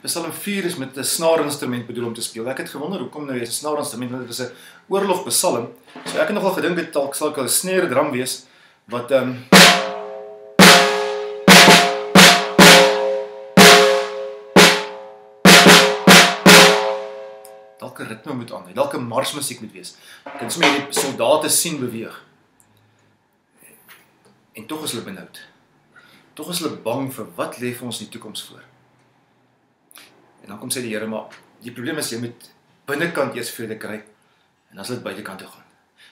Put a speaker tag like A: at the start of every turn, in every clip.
A: Psalm 4 is met 'n snaarinstrument bedoel om te speel. Ek het gewonder hoekom nou 'n snaarinstrument, want dit is 'n oorlogpsalm. So ek het nogal gedink dit dalk sal 'n snare drum wees wat dalk 'n ritme moet aan, dalk 'n marsmusiek moet wees. Jy kan sommer die soldate sien beweeg. En tog is hulle benoud. Tog is hulle bang vir wat lê vir ons in die toekoms voor. En dan kom sê die Here, maar die probleem is jy moet binnekant eers vrede kry en dan sal dit buitekant toe gaan.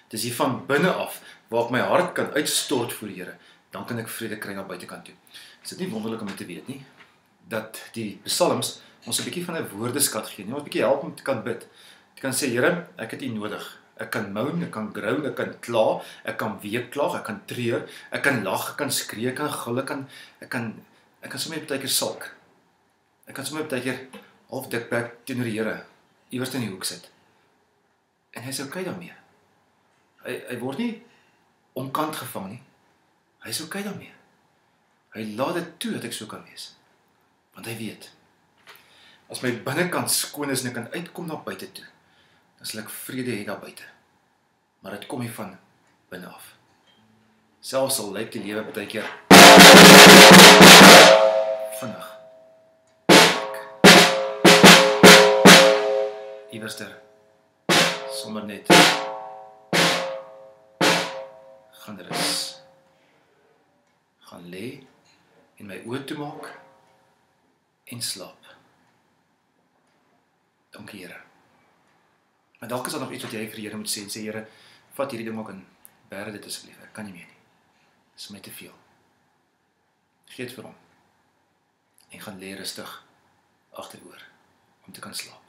A: Dis hier van binne af waar ek my hart kan uitstort voor die Here, dan kan ek vrede kry na buitekant toe. Is dit nie wonderlik om dit te weet nie? Dat die psalms ons 'n bietjie van 'n woordeskat gee, nie? Ons 'n bietjie help om te kan bid. Jy kan sê, Here, ek het U nodig. Ek kan moan, ek kan groan, ek kan kla, ek kan weeklaag, ek kan treur, ek kan lag, ek kan skree, ek kan gil, ek kan sommer baie keer sulk. Ek kan sommer baie keer half dikbek teenoor die Here iewers in die hoek sit. En hy is okay daarmee. Hy word nie omkant gevang nie. Hy is okay daarmee. Hy laat dit toe dat ek so kan wees. Want hy weet, as my binnekant skoon is en ek kan uitkom na buite toe, dan sal ek vrede hê daar buite. Maar dit kom nie van binne af. Selfs al lyk die lewe baie keer vinnig. Iewerster sommer net gaan rus. Gaan lê en my oë toemaak en slaap. Dankie Here. Maar dalk is daar nog iets wat jy vir die Here moet sê en sê, Here, vat hierdie ding ook en bære dit asseblief. Ek kan nie meer nie. Dit is my te veel. Gee dit vir hom. En gaan lê rustig agteroor om te kan slaap.